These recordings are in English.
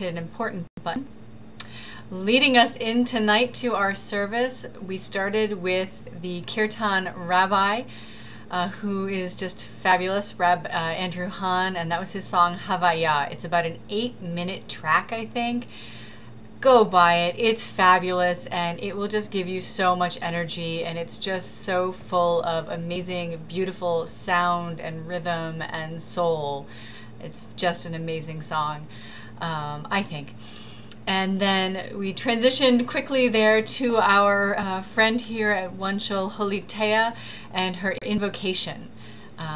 an important button. Leading us in tonight to our service, we started with the Kirtan Rabbi, who is just fabulous, Rab Andrew Hahn, and that was his song Havurah. It's about an 8-minute track, I think. Go buy it. It's fabulous, and it will just give you so much energy, and it's just so full of amazing, beautiful sound and rhythm and soul. It's just an amazing song, I think. And then we transitioned quickly there to our friend here at One Shul, Holitea, and her invocation.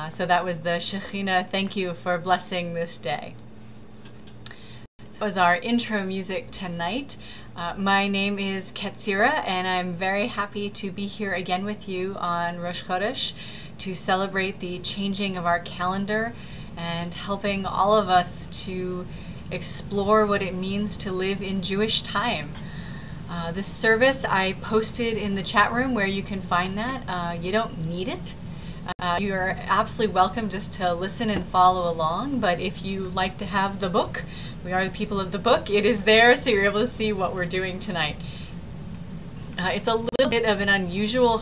So that was the Shekhinah, thank you for blessing this day. So that was our intro music tonight. My name is Ketzira, and I'm very happy to be here again with you on Rosh Chodesh to celebrate the changing of our calendar and helping all of us to explore what it means to live in Jewish time. This service I posted in the chat room where you can find that. You don't need it. You are absolutely welcome just to listen and follow along, but if you like to have the book, we are the people of the book, it is there so you're able to see what we're doing tonight. It's a little bit of an unusual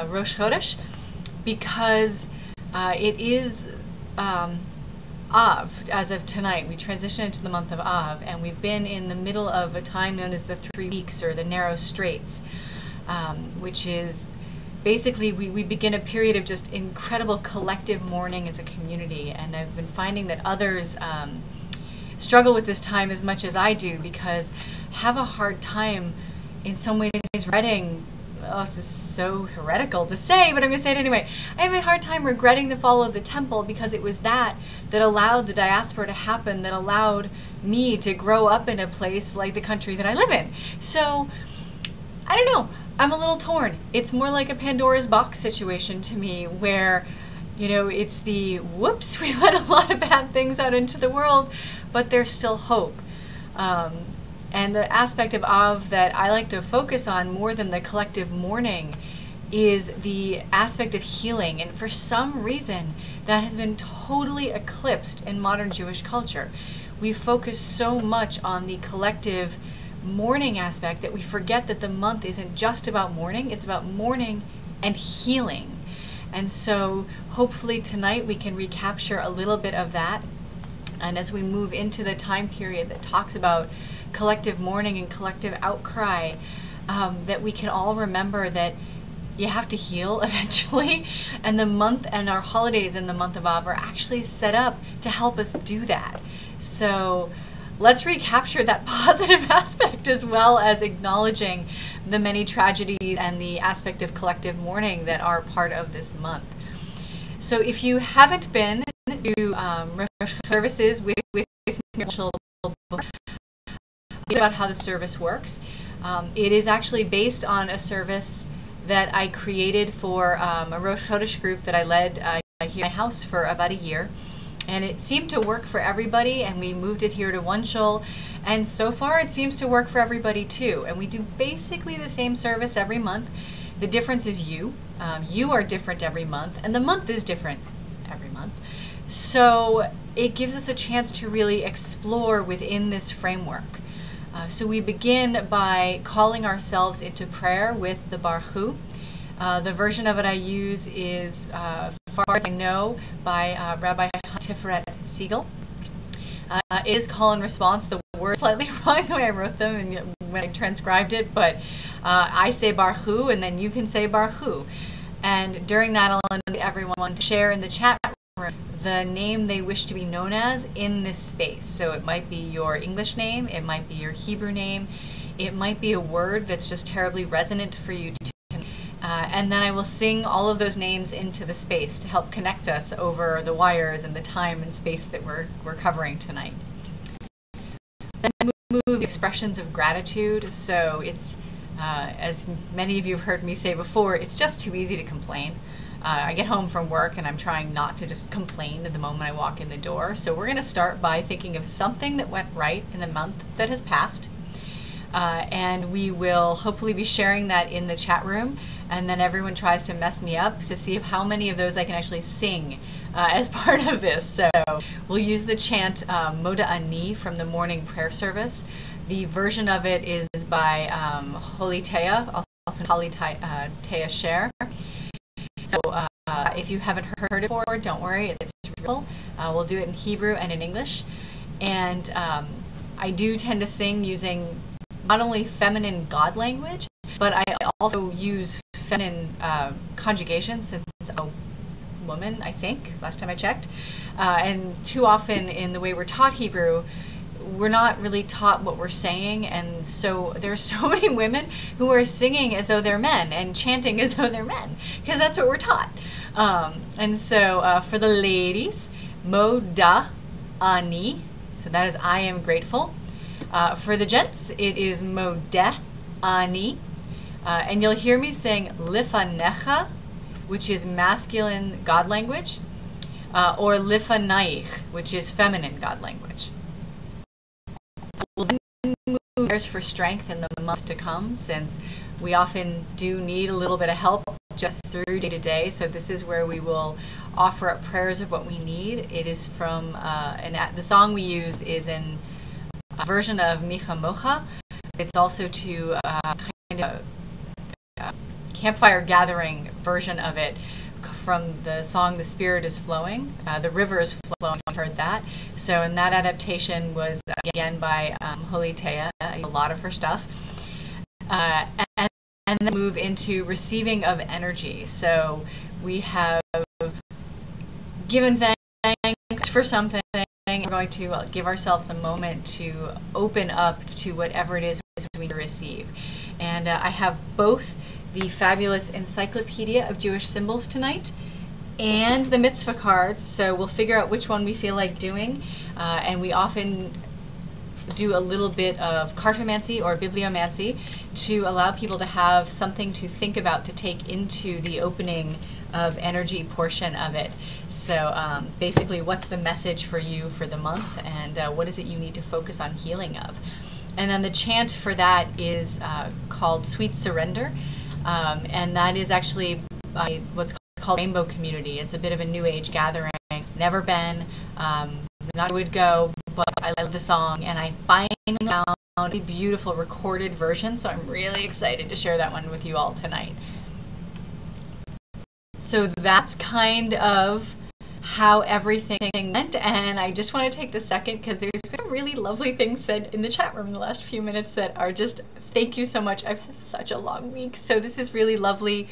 Rosh Chodesh because it is Av, as of tonight. We transition into the month of Av, and we've been in the middle of a time known as the 3 weeks or the narrow straits, which is basically we begin a period of just incredible collective mourning as a community, and I've been finding that others struggle with this time as much as I do because have a hard time in some ways regretting. Oh, this is so heretical to say, but I'm going to say it anyway. I have a hard time regretting the fall of the temple because it was that allowed the diaspora to happen, that allowed me to grow up in a place like the country that I live in. So, I don't know. I'm a little torn. It's more like a Pandora's box situation to me where, you know, it's the whoops, we let a lot of bad things out into the world, but there's still hope. And the aspect of Av that I like to focus on more than the collective mourning is the aspect of healing. And for some reason, that has been totally eclipsed in modern Jewish culture. We focus so much on the collective mourning aspect that we forget that the month isn't just about mourning, it's about mourning and healing. And so hopefully tonight we can recapture a little bit of that. And as we move into the time period that talks about collective mourning and collective outcry, that we can all remember that you have to heal eventually, and the month and our holidays in the month of Av are actually set up to help us do that. So let's recapture that positive aspect as well as acknowledging the many tragedies and the aspect of collective mourning that are part of this month. So if you haven't been to Rosh services with me, about how the service works. It is actually based on a service that I created for a Rosh Chodesh group that I led here in my house for about a year. And it seemed to work for everybody, and we moved it here to One Shul. And so far it seems to work for everybody too. And we do basically the same service every month. The difference is you. You are different every month, and the month is different every month. So it gives us a chance to really explore within this framework. So we begin by calling ourselves into prayer with the Baruch Hu. The version of it I use is, as far as I know, by Rabbi Tiferet Siegel. It is call and response. The words slightly wrong the way I wrote them and when I transcribed it, but I say Baruch Hu, and then you can say Baruch Hu. And during that, I'll invite everyone to share in the chat room the name they wish to be known as in this space. So it might be your English name, it might be your Hebrew name, it might be a word that's just terribly resonant for you to and then I will sing all of those names into the space to help connect us over the wires and the time and space that we're covering tonight. Then move expressions of gratitude. So it's, as many of you have heard me say before, it's just too easy to complain. I get home from work and I'm trying not to just complain at the moment I walk in the door. So we're going to start by thinking of something that went right in the month that has passed. And we will hopefully be sharing that in the chat room. And then everyone tries to mess me up to see how many of those I can actually sing as part of this. So we'll use the chant Moda Ani from the morning prayer service. The version of it is by Holy Taya, also Holy Taya Share. So if you haven't heard it before, don't worry, it's real. We'll do it in Hebrew and in English. And I do tend to sing using not only feminine God language, but I also use feminine conjugation, since it's a woman, I think, last time I checked. And too often in the way we're taught Hebrew, we're not really taught what we're saying, and so there's so many women who are singing as though they're men and chanting as though they're men, because that's what we're taught. And so for the ladies, Moda Ani, so that is I am grateful. For the gents, it is Modeh Ani. And you'll hear me saying Lifanecha, which is masculine God language, or Lifanaich, which is feminine God language. We'll then move prayers for strength in the month to come, since we often do need a little bit of help just through day to day. So this is where we will offer up prayers of what we need. It is from, the song we use is in a version of Micha Mocha. It's also to kind of a campfire gathering version of it from the song The Spirit is Flowing. The River is Flowing, I've heard that. So, and that adaptation was again by Holy Taya, a lot of her stuff. And then move into receiving of energy. So we have given thanks for something. We're going to give ourselves a moment to open up to whatever it is we receive. And I have both the fabulous Encyclopedia of Jewish Symbols tonight and the mitzvah cards, so we'll figure out which one we feel like doing. And we often do a little bit of cartomancy or bibliomancy to allow people to have something to think about to take into the opening of energy portion of it. So basically, what's the message for you for the month, and what is it you need to focus on healing of? And then the chant for that is called Sweet Surrender, and that is actually by what's called Rainbow Community. It's a bit of a new age gathering. Never been, not would go, but I love the song, and I finally found a beautiful recorded version, so I'm really excited to share that one with you all tonight. So that's kind of how everything went, and I just want to take the second because there's been some really lovely things said in the chat room in the last few minutes that are just, thank you so much. I've had such a long week, so this is really lovely,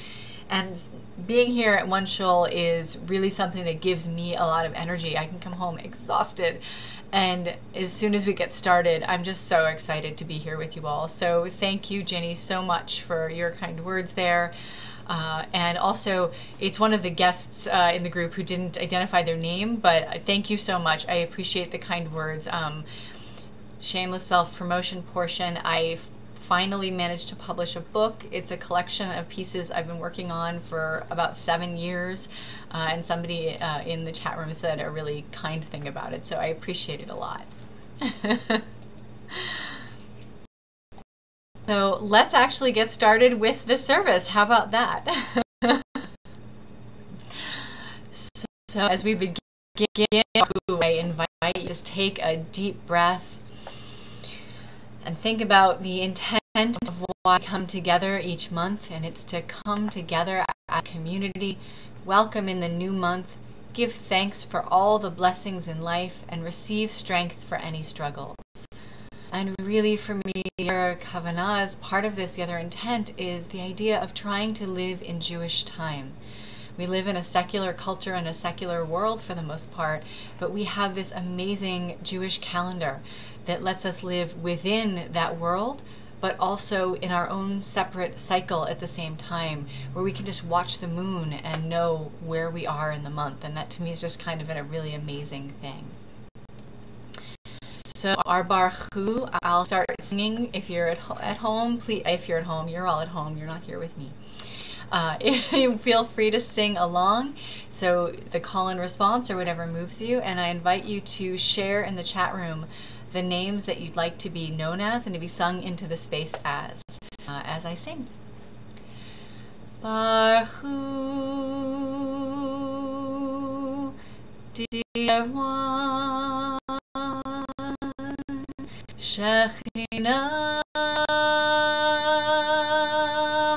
and being here at One Shul is really something that gives me a lot of energy. I can come home exhausted, and as soon as we get started, I'm just so excited to be here with you all. So thank you, Jenny, so much for your kind words there. And also, it's one of the guests in the group who didn't identify their name, but thank you so much. I appreciate the kind words. Shameless self-promotion portion. I finally managed to publish a book. It's a collection of pieces I've been working on for about 7 years, and somebody in the chat room said a really kind thing about it, so I appreciate it a lot. So let's actually get started with the service. How about that? So as we begin, I invite you to just take a deep breath and think about the intent of why we come together each month, and it's to come together as a community, welcome in the new month, give thanks for all the blessings in life, and receive strength for any struggles. And really, for me, the other kavanah, as part of this, the other intent is the idea of trying to live in Jewish time. We live in a secular culture and a secular world for the most part, but we have this amazing Jewish calendar that lets us live within that world, but also in our own separate cycle at the same time, where we can just watch the moon and know where we are in the month. And that to me is just kind of a really amazing thing. So our Baruch Hu, I'll start singing. If you're at home, please, if you're at home, you're all at home, you're not here with me. Feel free to sing along, so the call and response or whatever moves you, and I invite you to share in the chat room the names that you'd like to be known as and to be sung into the space as I sing. Baruch Hu dear one, Shekhinah,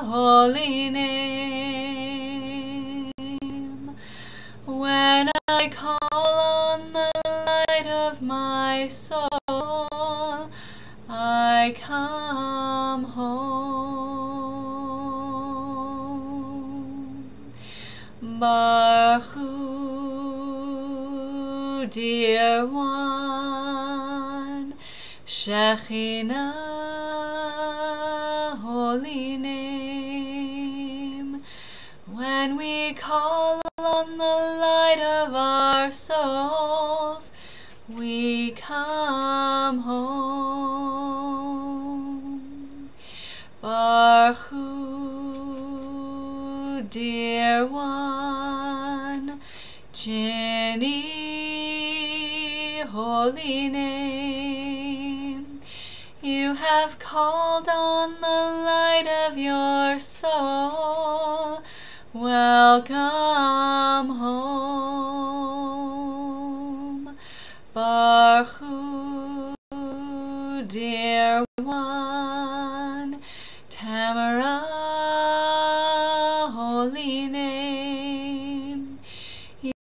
holy name. When I call on the light of my soul, I come home. Baruch Hu, dear one, Shekhinah, holy name. When we call on the light of our souls, we come home. Baruch Hu, dear one, Jinni, holy name. You have called on the light of your soul. Welcome home. Baruch Hu, dear one, Tamara, holy name.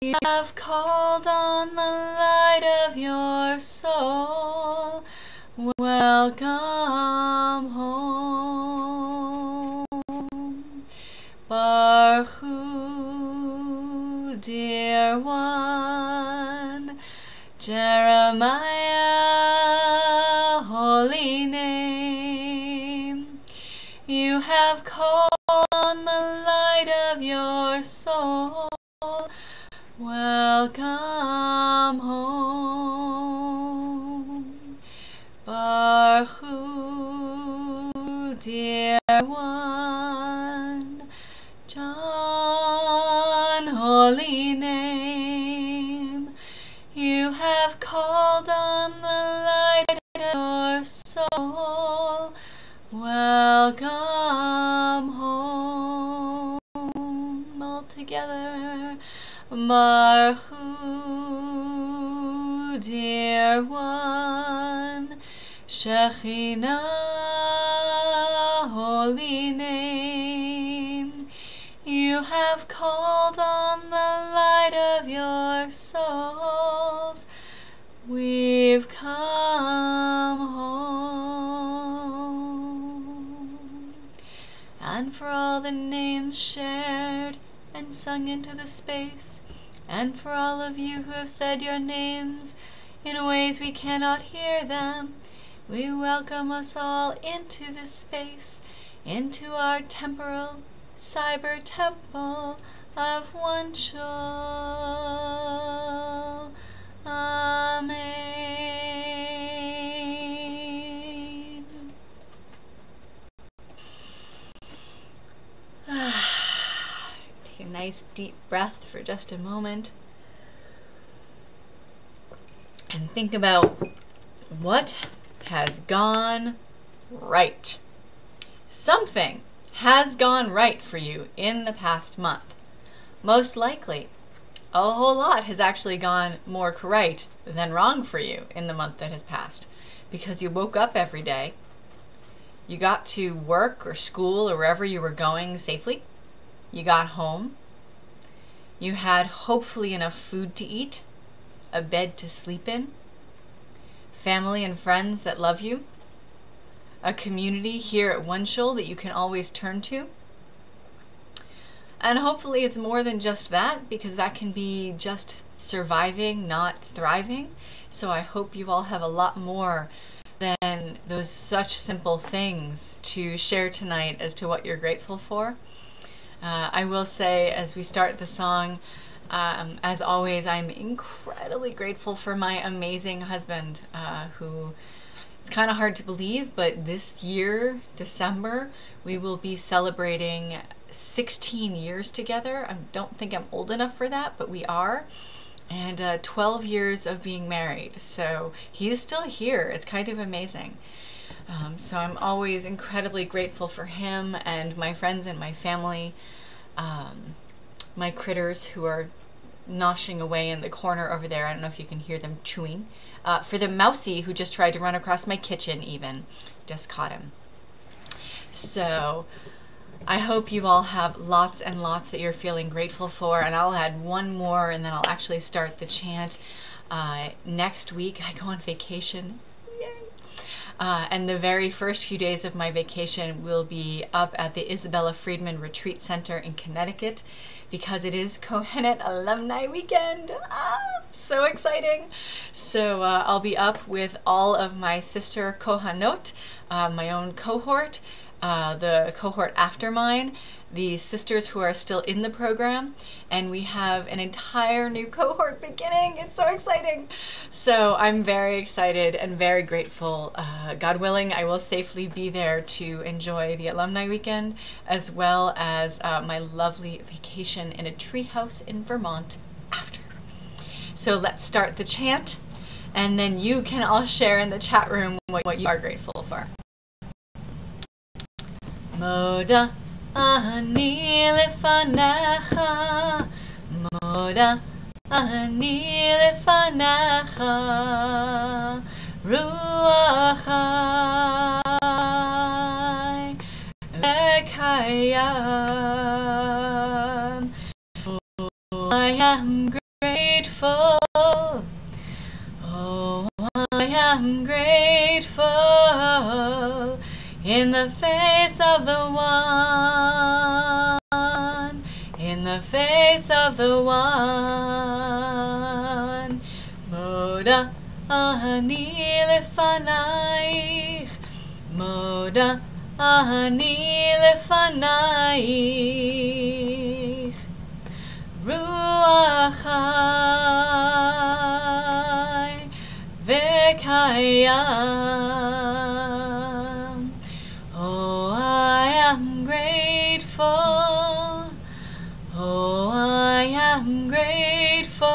You have called on the light of your soul. Welcome home. Baruch Hu, dear one, Jeremiah, holy name. You have called on the light of your soul. Welcome home. Baruch Hu, dear one, John, holy name. You have called on the light of your soul. Welcome home. All together. Baruch Hu, dear one, Shekhinah, holy name. You have called on the light of your souls. We've come home. And for all the names shared and sung into the space, and for all of you who have said your names in ways we cannot hear them, we welcome us all into this space, into our temporal cyber temple of one shul. Amen. Take a nice deep breath for just a moment and think about what has gone right. Something has gone right for you in the past month. Most likely, a whole lot has actually gone more right than wrong for you in the month that has passed, because you woke up every day, you got to work or school or wherever you were going safely, you got home, you had hopefully enough food to eat, a bed to sleep in, family and friends that love you, a community here at One Shul that you can always turn to. And hopefully it's more than just that, because that can be just surviving, not thriving. So I hope you all have a lot more than those such simple things to share tonight as to what you're grateful for. I will say, as we start the song, as always, I'm incredibly grateful for my amazing husband, who, it's kind of hard to believe, but this year, December, we will be celebrating 16 years together. I don't think I'm old enough for that, but we are. And 12 years of being married. So he's still here. It's kind of amazing. So I'm always incredibly grateful for him and my friends and my family, my critters who are noshing away in the corner over there. I don't know if you can hear them chewing. For the mousey who just tried to run across my kitchen even. Just caught him. So I hope you all have lots and lots that you're feeling grateful for, and I'll add one more and then I'll actually start the chant. Next week I go on vacation. Yay! And the very first few days of my vacation will be up at the Isabella Friedman Retreat Center in Connecticut, because it is Kohenet Alumni Weekend. So exciting. So I'll be up with all of my sister Kohanot, my own cohort, the cohort after mine, the sisters who are still in the program, and we have an entire new cohort beginning. It's so exciting. So I'm very excited and very grateful. God willing, I will safely be there to enjoy the alumni weekend, as well as my lovely vacation in a treehouse in Vermont after. So let's start the chant, and then you can all share in the chat room what you are grateful for. Moda ani lefanecha, moda ani lefanecha, ruach chai v'kayam. I am grateful, oh, I am grateful in the face of the one, in the face of the one. Moda ani lefanayich, moda ani lefanayich, ruach chai v'kayam. Oh, I am grateful, oh, I am grateful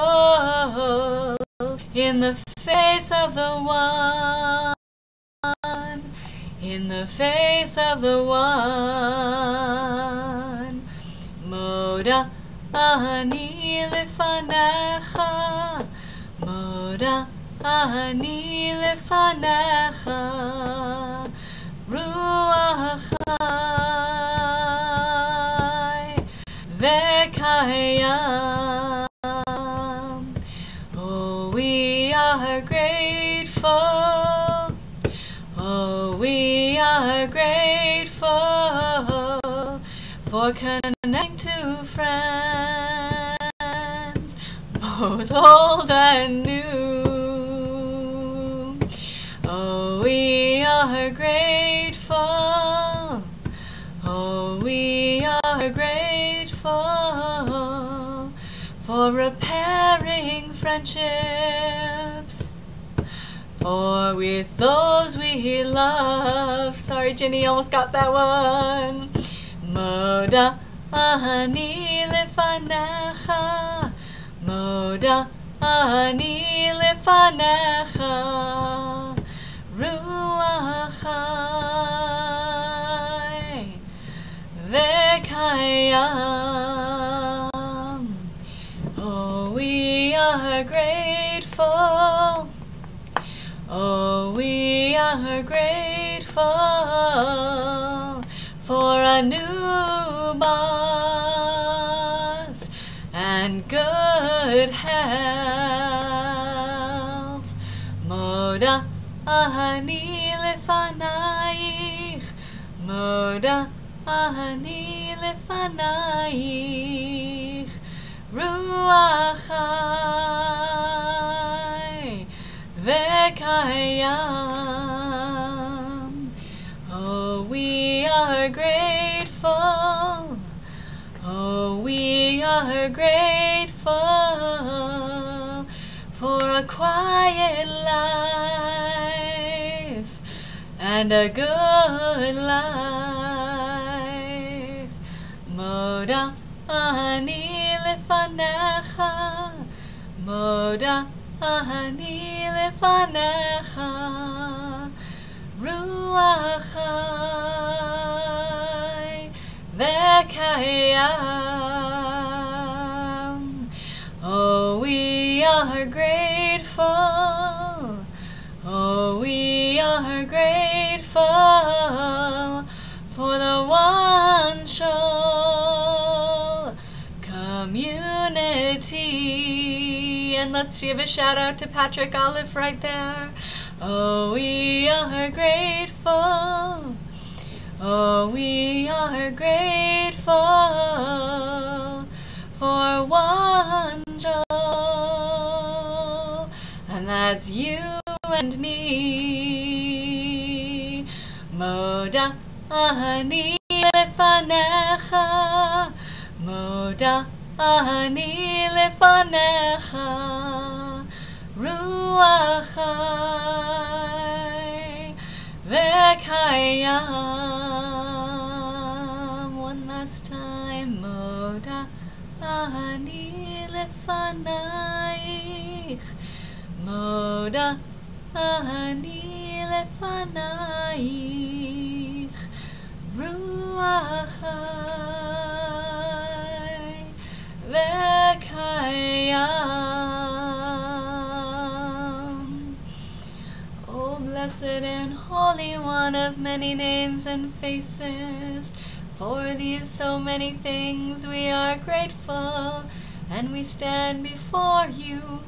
in the face of the one, in the face of the one. Moda ani lefanecha, moda ani lefanecha, ruach chai v'kayam. Oh, we are grateful, oh, we are grateful for connecting to friends, both old and new. Oh, we are grateful, oh, we are grateful for repairing friendships, for with those we love. Sorry, Ginny, almost got that one. Moda ani lefanecha, moda ani lefanecha, ruach chai v'kayam. Oh, we are grateful, oh, we are grateful for a new boss and good health. Moda ani lefanayich, moda ani lefanayich, ruach chai v'kayam. Oh, we are grateful, oh, we are grateful for a quiet life and a good life. Moda ani lefanecha, moda ani lefanecha, ruach chai v'kayam. Oh, are grateful. Oh, we are grateful for the one soul community. And let's give a shout out to Patrick Olive right there. Oh, we are grateful. Oh, we are grateful for one soul, and that's you and me. Moda ani lefanecha, moda ani lefanecha, ruach chai v'kayam. One last time. Moda ani lefanayich, moda ani lefanayich, ruach chai v'kayam. Oh, blessed and holy one of many names and faces, for these so many things we are grateful, and we stand before you,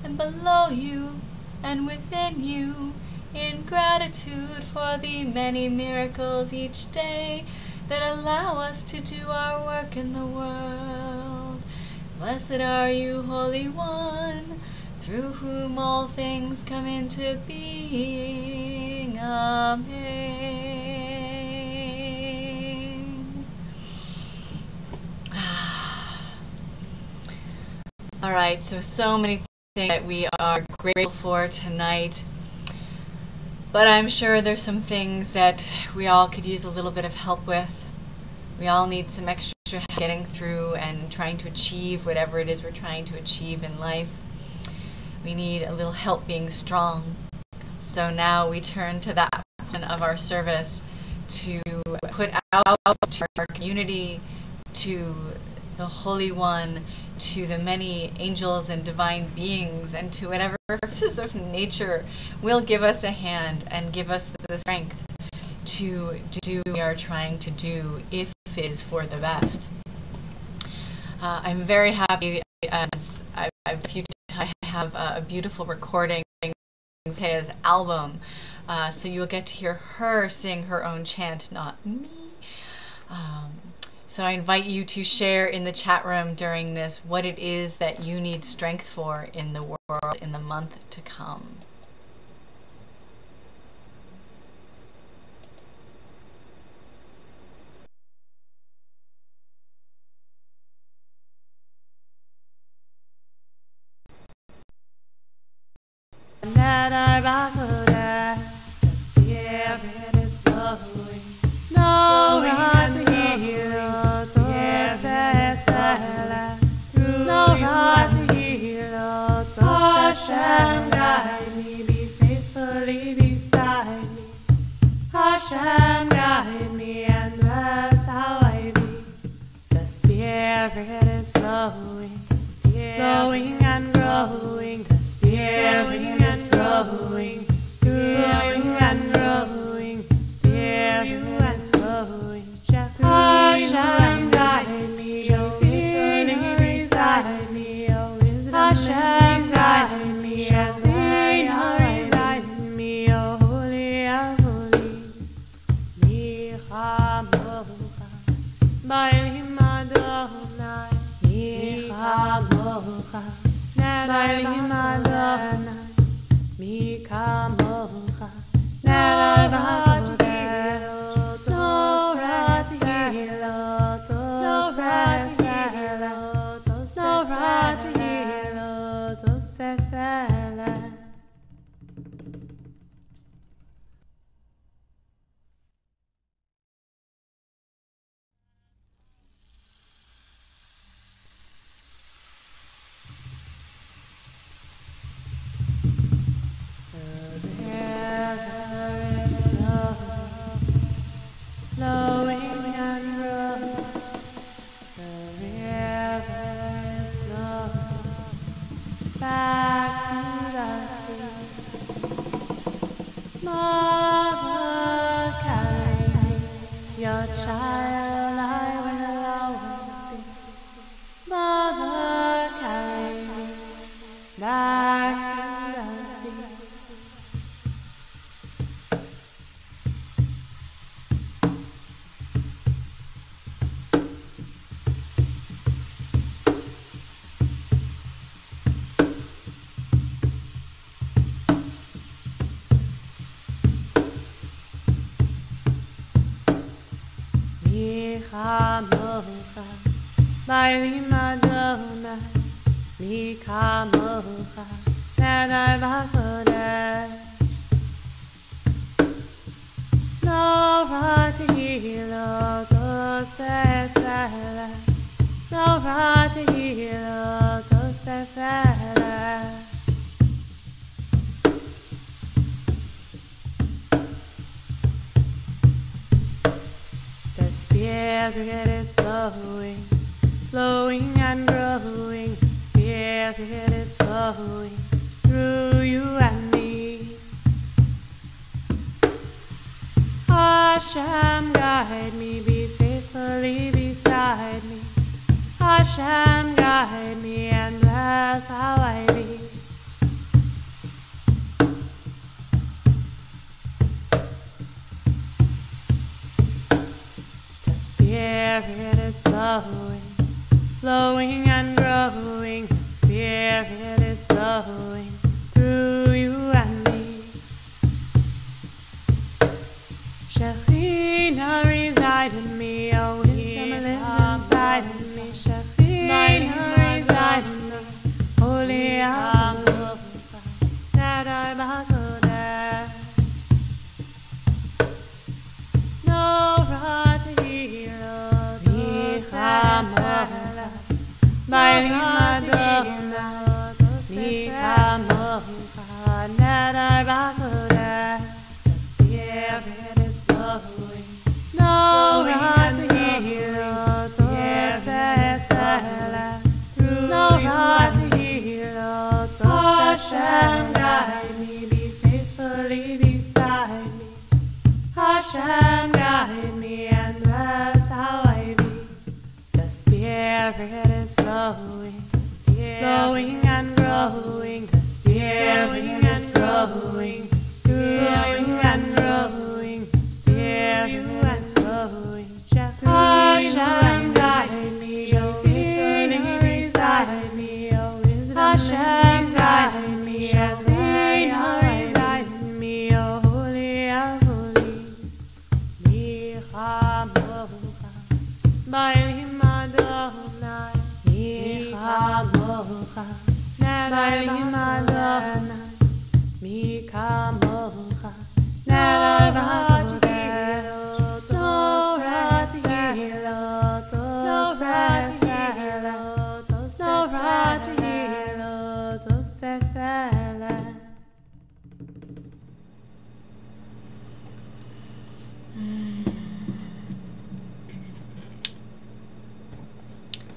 and below you, and within you, in gratitude for the many miracles each day that allow us to do our work in the world. Blessed are you, Holy One, through whom all things come into being. Amen. All right, so many things that we are grateful for tonight, but I'm sure there's some things that we all could use a little bit of help with. We all need some extra help getting through and trying to achieve whatever it is we're trying to achieve in life. We need a little help being strong. So now we turn to that portion of our service to put out to our community, to the Holy One, to the many angels and divine beings, and to whatever forces of nature will give us a hand and give us the strength to do what we are trying to do, if it is for the best. I'm very happy, as I have a beautiful recording of Kea's album, so you'll get to hear her sing her own chant, not me. So I invite you to share in the chat room during this what it is that you need strength for in the world in the month to come. Hashem, guide me, be faithfully beside me. Hashem, guide me, and bless how I be. The Spirit is flowing, flowing and growing. The Spirit is flowing, growing and growing. The Spirit is flowing. Hashem, guide me, be faithfully beside me. Hashem, guide me. child, I will always be. Mother, carry me back to the sea. Mocha, my Madonna, Mika Mocha, and I Bakode. No Ratihilo, to Sefele, no Ratihilo, to Sefele. Spirit is flowing, flowing and growing. Spirit is flowing through you and me. Hashem, guide me, be faithfully beside me. Hashem, guide me and bless how I be. Spirit is flowing, flowing and growing. Spirit is flowing through you and me. Shekhinah reside in me, oh wisdom lives inside in me. Shekhinah reside in me, holy Abba, that I Bakodah. No my Madonna, Mika Mocha, Nada Bakoda. The Spirit is flowing, no Ratihilo, to Sefele, through no Ratihilo, to Hashem, guide me, be faithfully beside me. Hashem, guide me and bless how I be. The Spirit is flowing, flowing and growing. The Spirit is flowing, flowing and growing. The Spirit is flowing. Hashem, guide me, oh wisdom reside me, oh wisdom Hashem, guide me, and reside in me, oh holy and holy. Micha Mocha, my Madonna, Mika Mocha, my Madonna, Mika Mocha, never Ratihilo, no Ratihilo, no Ratihilo, no Ratihilo, to Sefele.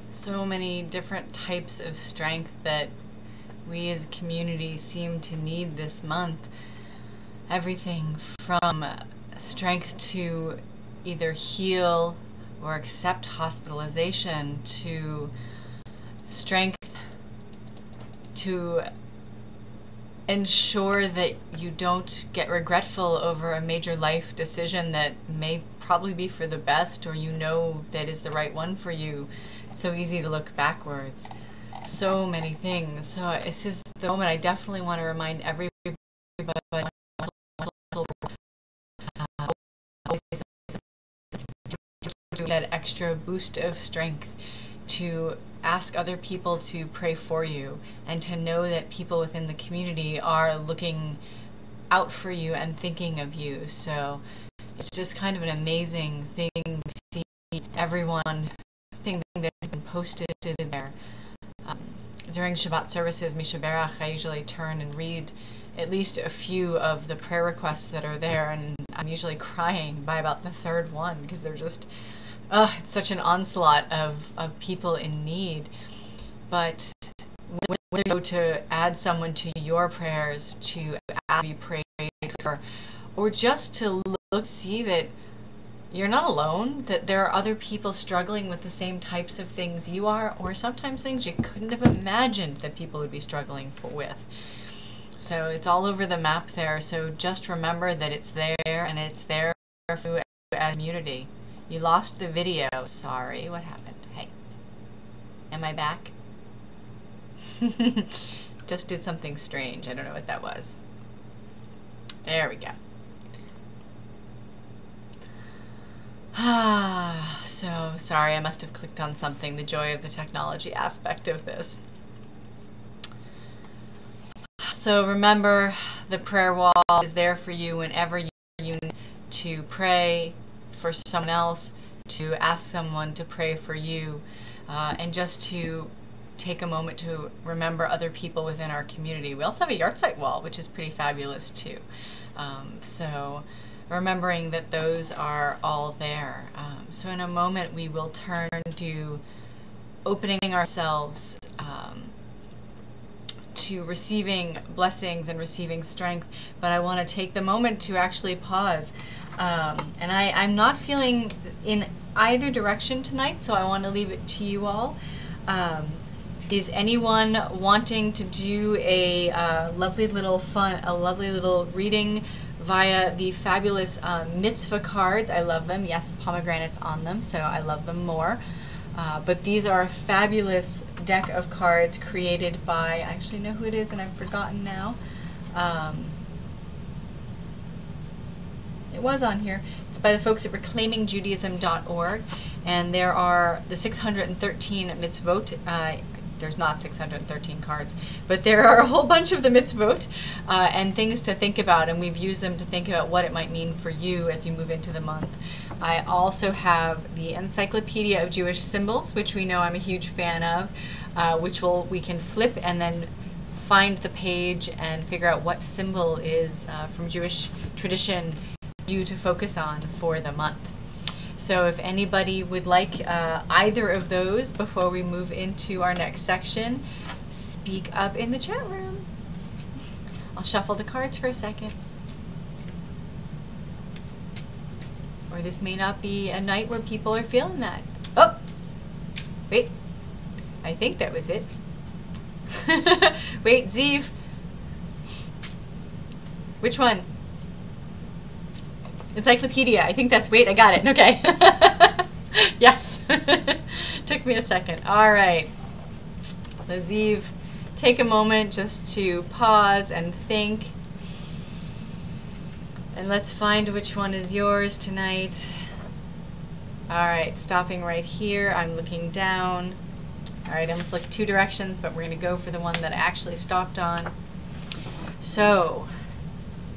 So many different types of strength that we as a community seem to need this month. Everything from strength to either heal or accept hospitalization, to strength to ensure that you don't get regretful over a major life decision that may probably be for the best, or you know that is the right one for you. It's so easy to look backwards. So many things. So this is the moment I definitely want to remind everybody that extra boost of strength to ask other people to pray for you, and to know that people within the community are looking out for you and thinking of you. So it's just kind of an amazing thing to see everyone thing that has been posted there. During Shabbat services, Misha Berach, I usually turn and read at least a few of the prayer requests that are there, and I'm usually crying by about the third one, because they're just, it's such an onslaught of people in need. But whether you go to add someone to your prayers, to ask to be prayed for, or just to look, see that you're not alone, that there are other people struggling with the same types of things you are, or sometimes things you couldn't have imagined that people would be struggling with. So it's all over the map there. So just remember that it's there, and it's there for you as a community. You lost the video. Sorry, what happened? Hey, am I back? Just did something strange. I don't know what that was. There we go. So sorry, I must have clicked on something. The joy of the technology aspect of this. So remember, the prayer wall is there for you whenever you need to pray for someone else, to ask someone to pray for you, and just to take a moment to remember other people within our community. We also have a yahrzeit wall, which is pretty fabulous too. So remembering that those are all there. So in a moment we will turn to opening ourselves to receiving blessings and receiving strength, but I want to take the moment to actually pause. And I'm not feeling in either direction tonight, so I want to leave it to you all. Is anyone wanting to do a lovely little reading via the fabulous mitzvah cards? I love them. Yes, pomegranates on them, so I love them more. But these are a fabulous deck of cards created by, I actually know who it is and I've forgotten now. It was on here. It's by the folks at reclaimingjudaism.org, and there are the 613 mitzvot. There's not 613 cards, but there are a whole bunch of the mitzvot and things to think about, and we've used them to think about what it might mean for you as you move into the month. I also have the Encyclopedia of Jewish Symbols, which we know I'm a huge fan of, which we can flip and then find the page and figure out what symbol is from Jewish tradition you to focus on for the month. So if anybody would like either of those before we move into our next section, speak up in the chat room. I'll shuffle the cards for a second. Or this may not be a night where people are feeling that. Oh, wait, I think that was it. Wait, Zeev. Which one? Encyclopedia. I think that's, wait, I got it. Okay. Yes. Took me a second. All right. So Zeev, take a moment just to pause and think. And let's find which one is yours tonight. All right, stopping right here. I'm looking down. All right, I almost looked two directions, but we're going to go for the one that I actually stopped on. So,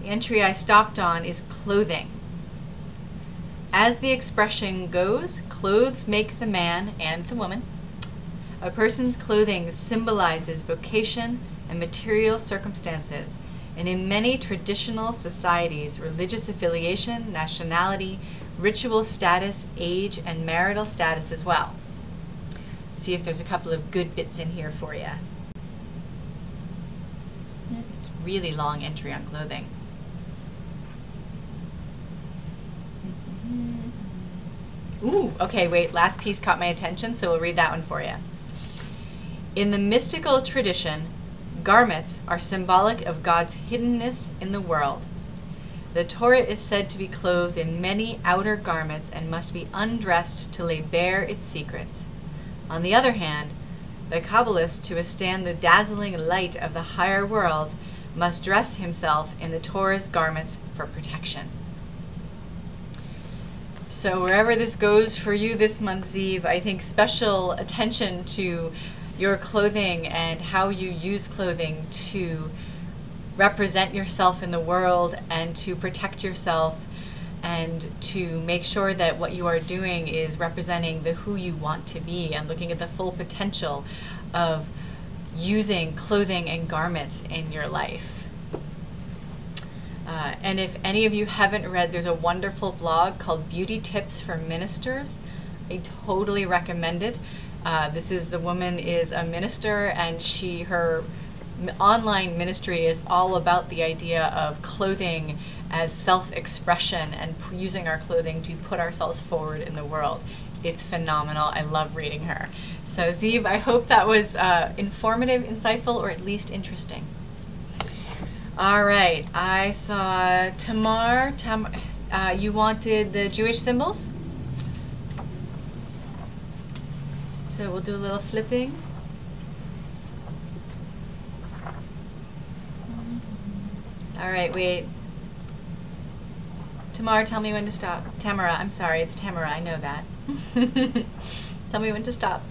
the entry I stopped on is clothing. As the expression goes, clothes make the man and the woman. A person's clothing symbolizes vocation and material circumstances, and in many traditional societies, religious affiliation, nationality, ritual status, age, and marital status as well. See if there's a couple of good bits in here for you. It's a really long entry on clothing. Ooh, okay, wait, last piece caught my attention, so we'll read that one for you. In the mystical tradition, garments are symbolic of God's hiddenness in the world. The Torah is said to be clothed in many outer garments and must be undressed to lay bare its secrets. On the other hand, the Kabbalist, to withstand the dazzling light of the higher world, must dress himself in the Torah's garments for protection. So wherever this goes for you this month, Zeev, I think special attention to your clothing and how you use clothing to represent yourself in the world and to protect yourself and to make sure that what you are doing is representing the who you want to be and looking at the full potential of using clothing and garments in your life. And if any of you haven't read, there's a wonderful blog called Beauty Tips for Ministers. I totally recommend it. The woman is a minister, and her online ministry is all about the idea of clothing as self-expression and using our clothing to put ourselves forward in the world. It's phenomenal. I love reading her. So Zeev, I hope that was informative, insightful, or at least interesting. All right, I saw Tamar. You wanted the Jewish symbols? So we'll do a little flipping. All right, wait. Tamar, tell me when to stop. Tamara, I'm sorry, it's Tamara, I know that. Tell me when to stop.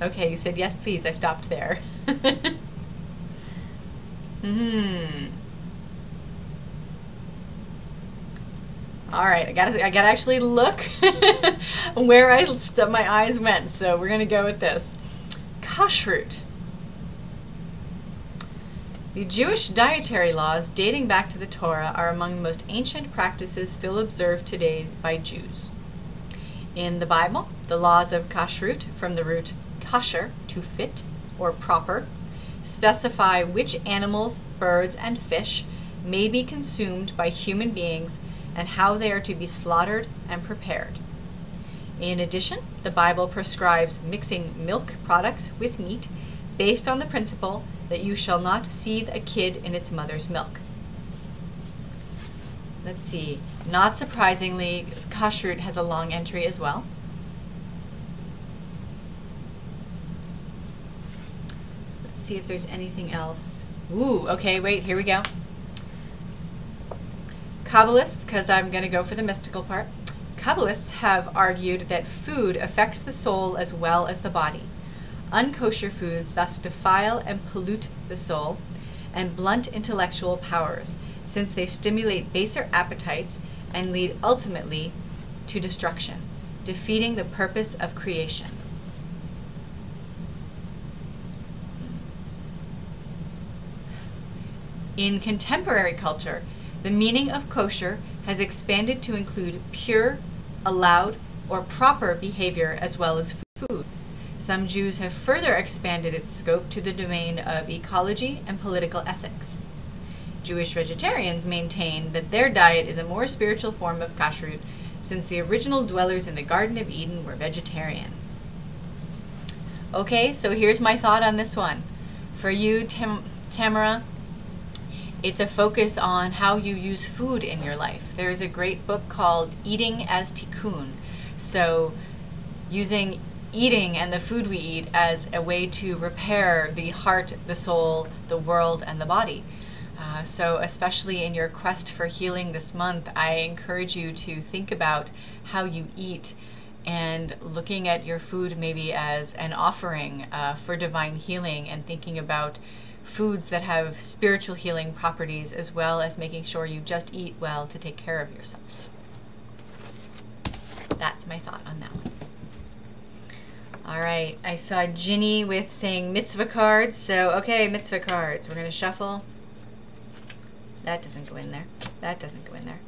Okay, you said yes, please. I stopped there. All right, I gotta actually look where my eyes went. So we're gonna go with this. Kashrut. The Jewish dietary laws dating back to the Torah are among the most ancient practices still observed today by Jews. In the Bible, the laws of kashrut, from the root kasher, to fit or proper, specify which animals, birds, and fish may be consumed by human beings and how they are to be slaughtered and prepared. In addition, the Bible prescribes mixing milk products with meat based on the principle that you shall not seethe a kid in its mother's milk. Let's see. Not surprisingly, kashrut has a long entry as well. Let's see if there's anything else. Ooh, okay, wait, here we go. Kabbalists, because I'm going to go for the mystical part. Kabbalists have argued that food affects the soul as well as the body. Unkosher foods thus defile and pollute the soul and blunt intellectual powers, since they stimulate baser appetites and lead ultimately to destruction, defeating the purpose of creation. In contemporary culture, the meaning of kosher has expanded to include pure, allowed, or proper behavior as well as food. Some Jews have further expanded its scope to the domain of ecology and political ethics. Jewish vegetarians maintain that their diet is a more spiritual form of kashrut, since the original dwellers in the Garden of Eden were vegetarian. Okay, so here's my thought on this one. For you, Tamara, it's a focus on how you use food in your life. There's a great book called Eating as Tikkun. So using eating and the food we eat as a way to repair the heart, the soul, the world, and the body. So especially in your quest for healing this month, I encourage you to think about how you eat and looking at your food maybe as an offering for divine healing, and thinking about foods that have spiritual healing properties, as well as making sure you just eat well to take care of yourself. That's my thought on that one. All right, I saw Ginny with saying mitzvah cards. So, okay, mitzvah cards. We're going to shuffle. That doesn't go in there. That doesn't go in there.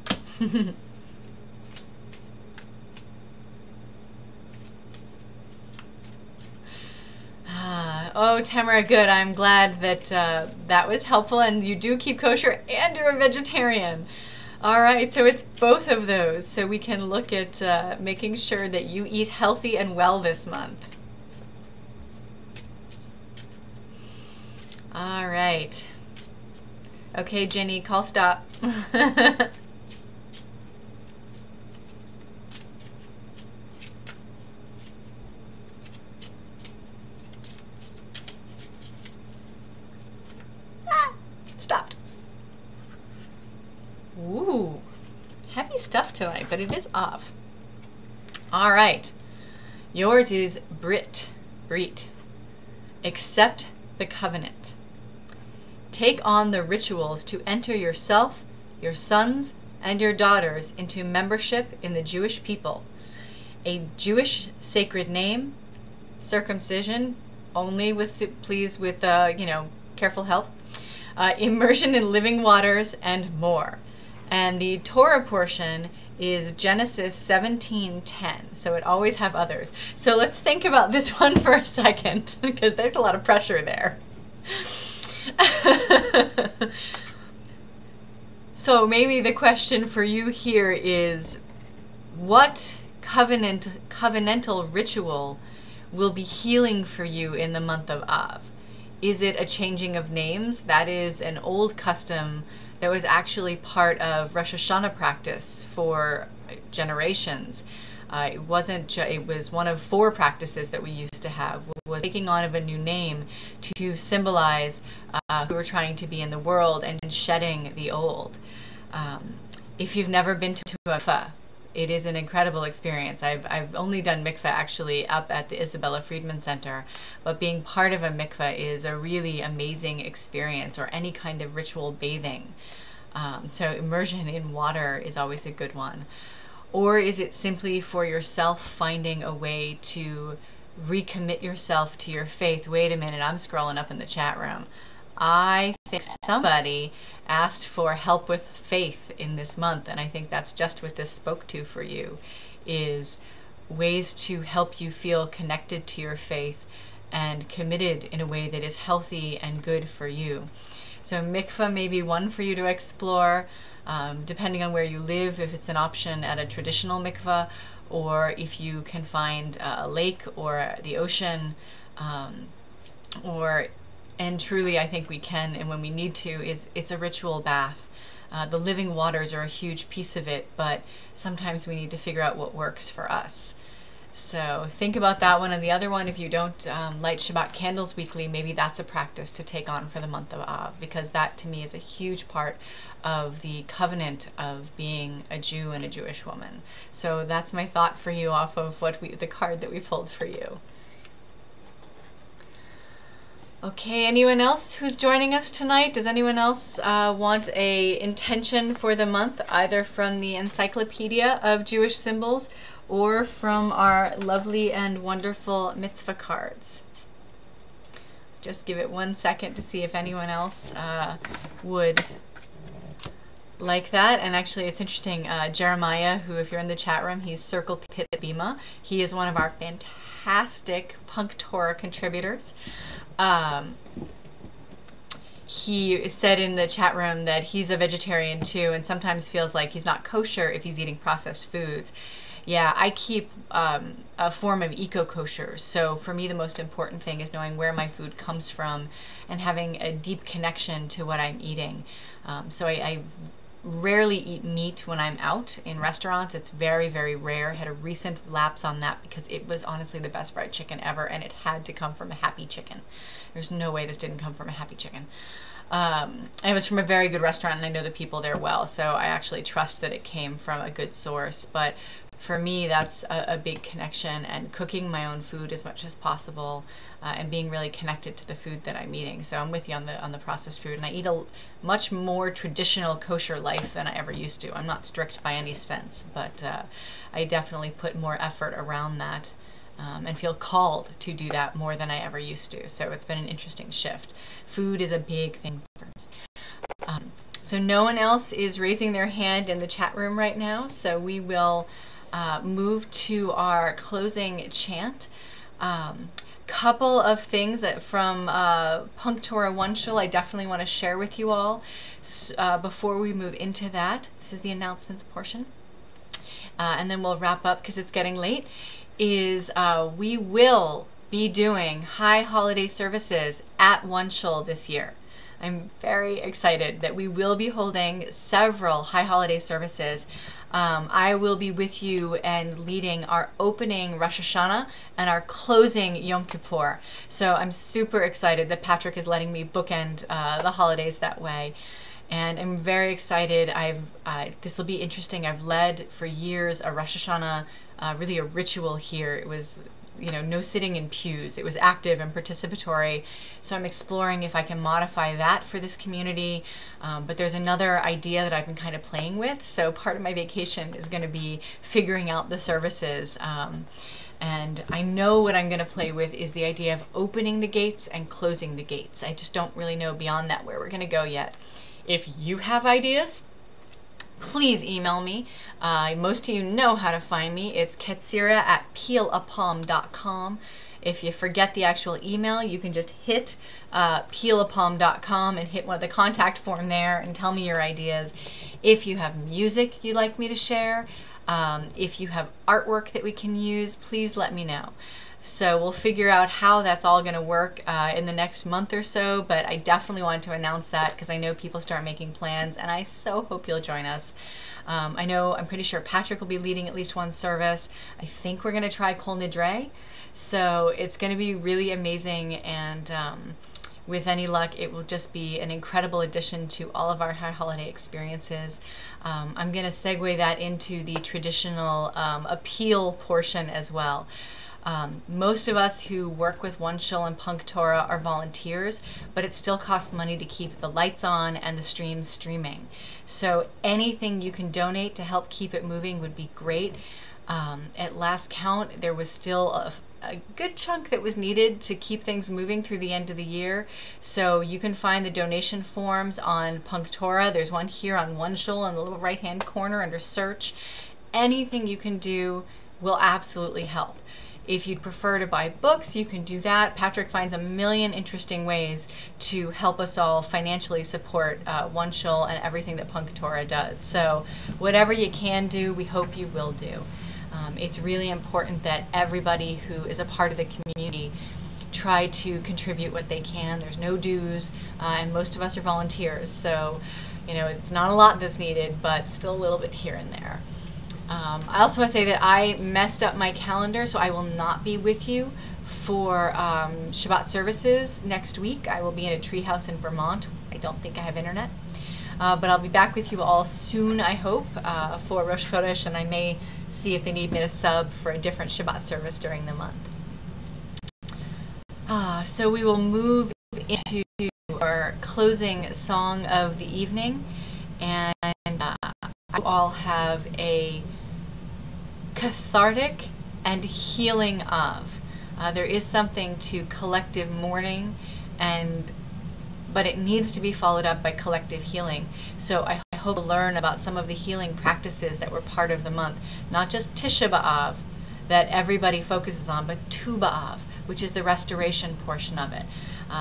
Oh, Tamara, good. I'm glad that that was helpful, and you do keep kosher and you're a vegetarian. All right, so it's both of those. So we can look at making sure that you eat healthy and well this month. All right. Okay, Jenny, call stop. Stopped. Ooh, heavy stuff tonight, but it is off. All right. Yours is Brit. Accept the covenant. Take on the rituals to enter yourself, your sons, and your daughters into membership in the Jewish people. A Jewish sacred name, circumcision, only with, please, with, careful health, immersion in living waters, and more. And the Torah portion is Genesis 17:10, so it always have others. So let's think about this one for a second, because there's a lot of pressure there. So maybe the question for you here is, what covenantal ritual will be healing for you in the month of Av? Is it a changing of names? That is an old custom that was actually part of Rosh Hashanah practice for generations. It was one of 4 practices that we used to have, was taking on of a new name to symbolize who we're trying to be in the world and shedding the old. If you've never been to a mikveh, it is an incredible experience. I've only done mikveh actually up at the Isabella Friedman Center, but being part of a mikveh is a really amazing experience, or any kind of ritual bathing. So immersion in water is always a good one. Or is it simply for yourself finding a way to recommit yourself to your faith? Wait a minute, I'm scrolling up in the chat room. I think somebody asked for help with faith in this month, and I think that's just what this spoke to for you, is ways to help you feel connected to your faith and committed in a way that is healthy and good for you. So mikveh may be one for you to explore, depending on where you live, if it's an option at a traditional mikveh, or if you can find a lake or the ocean, and truly I think we can, and when we need to, it's a ritual bath. The living waters are a huge piece of it, but sometimes we need to figure out what works for us. So think about that one. And the other one, if you don't light Shabbat candles weekly, maybe that's a practice to take on for the month of Av, because that to me is a huge part of the covenant of being a Jew and a Jewish woman. So that's my thought for you off of the card that we pulled for you. Okay, anyone else who's joining us tonight? Does anyone else want a intention for the month, either from the Encyclopedia of Jewish Symbols or from our lovely and wonderful mitzvah cards? Just give it 1 second to see if anyone else would like that. And actually, it's interesting, Jeremiah, who, if you're in the chat room, he's Circle Pit Bima. He is one of our fantastic PunkTorah contributors. He said in the chat room that he's a vegetarian too, and sometimes feels like he's not kosher if he's eating processed foods. Yeah, I keep a form of eco-kosher, so for me the most important thing is knowing where my food comes from and having a deep connection to what I'm eating. So I rarely eat meat when I'm out in restaurants. It's very, very rare. I had a recent lapse on that because it was honestly the best fried chicken ever, and it had to come from a Happy Chicken. There's no way this didn't come from a Happy Chicken. It was from a very good restaurant, and I know the people there well, so I actually trust that it came from a good source. But for me, that's a big connection, and cooking my own food as much as possible, and being really connected to the food that I'm eating. So I'm with you on the processed food, and I eat a much more traditional kosher life than I ever used to. I'm not strict by any sense, but I definitely put more effort around that, and feel called to do that more than I ever used to. So it's been an interesting shift. Food is a big thing for me. So no one else is raising their hand in the chat room right now, so we will move to our closing chant. Couple of things that from PunkTorah One Shul I definitely want to share with you all before we move into that. This is the announcements portion, and then we'll wrap up because it's getting late. We will be doing high holiday services at One Shul this year. I'm very excited that we will be holding several high holiday services. I will be with you and leading our opening Rosh Hashanah and our closing Yom Kippur. So I'm super excited that Patrick is letting me bookend the holidays that way. And I'm very excited. This will be interesting. I've led for years a Rosh Hashanah, really a ritual here. It was, no sitting in pews. It was active and participatory. So I'm exploring if I can modify that for this community. But there's another idea that I've been kind of playing with. So part of my vacation is going to be figuring out the services. And I know what I'm going to play with is the idea of opening the gates and closing the gates. I just don't really know beyond that where we're going to go yet. If you have ideas, please email me. Most of you know how to find me. It's ketzira@peelapalm.com. If you forget the actual email, you can just hit peelapalm.com and hit one of the contact form there and tell me your ideas. If you have music you'd like me to share, if you have artwork that we can use, please let me know. So we'll figure out how that's all going to work in the next month or so, but I definitely wanted to announce that because I know people start making plans, and I so hope you'll join us. I'm pretty sure Patrick will be leading at least one service. I think we're going to try Kol Nidre, so it's going to be really amazing, and with any luck, it will just be an incredible addition to all of our high holiday experiences. I'm going to segue that into the traditional appeal portion as well. Most of us who work with One Shul and PunkTorah are volunteers, but it still costs money to keep the lights on and the streams streaming. So anything you can donate to help keep it moving would be great. At last count, there was still a good chunk that was needed to keep things moving through the end of the year. So you can find the donation forms on PunkTorah. There's one here on One Shul in the little right-hand corner under search. Anything you can do will absolutely help. If you'd prefer to buy books, you can do that. Patrick finds a million interesting ways to help us all financially support One Shul and everything that PunkTorah does. So whatever you can do, we hope you will do. It's really important that everybody who is a part of the community try to contribute what they can. There's no dues, and most of us are volunteers. So, it's not a lot that's needed, but still a little bit here and there. I also want to say that I messed up my calendar, so I will not be with you for Shabbat services next week. I will be in a treehouse in Vermont. I don't think I have internet. But I'll be back with you all soon, I hope, for Rosh Chodesh, and I may see if they need me to sub for a different Shabbat service during the month. So we will move into our closing song of the evening, and you all have a cathartic and healing of. There is something to collective mourning, but it needs to be followed up by collective healing. So I hope to learn about some of the healing practices that were part of the month, not just Tisha B'Av that everybody focuses on, but Tu B'Av, which is the restoration portion of it.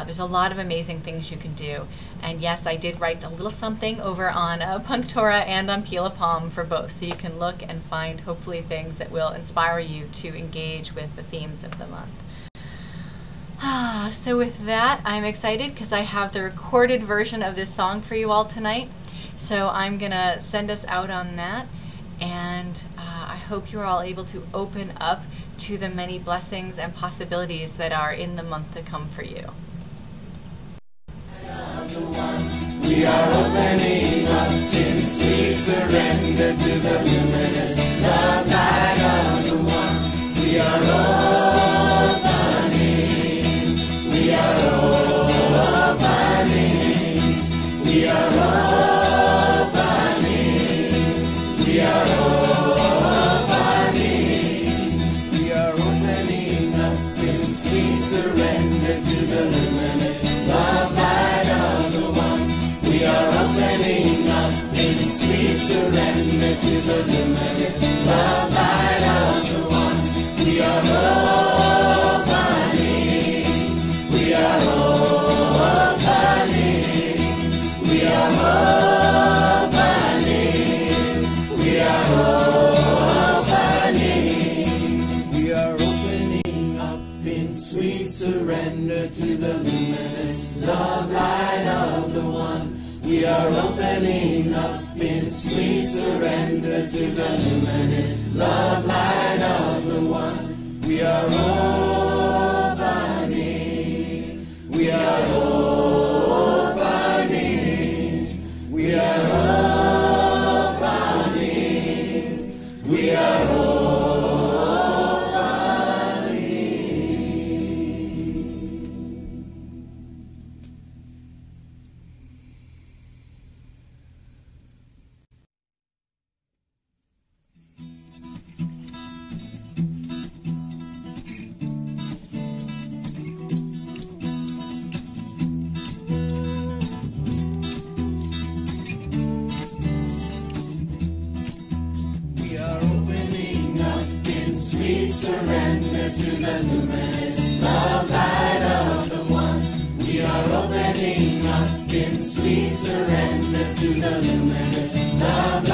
There's a lot of amazing things you can do. And yes, I did write a little something over on PunkTorah and on Peel a Palm for both, so you can look and find hopefully things that will inspire you to engage with the themes of the month. So with that, I'm excited because I have the recorded version of this song for you all tonight. So I'm going to send us out on that, and I hope you're all able to open up to the many blessings and possibilities that are in the month to come for you. We are opening up in sweet surrender to the luminous love light of the One. We are opening. We are opening. We are opening. We are opening. We are opening up in sweet surrender to the luminous love light of the One. We are opening up in sweet surrender to the luminous love light of the One. We are opening. We are opening. We are opening. We are opening. We are opening up in sweet surrender to the luminous love light of the One. We are opening up in sweet surrender to the luminous love light of the One. We are opening. We are opening. We are opening. We are opening. Surrender to the luminous love light of the one. We are opening up in sweet surrender to the luminous love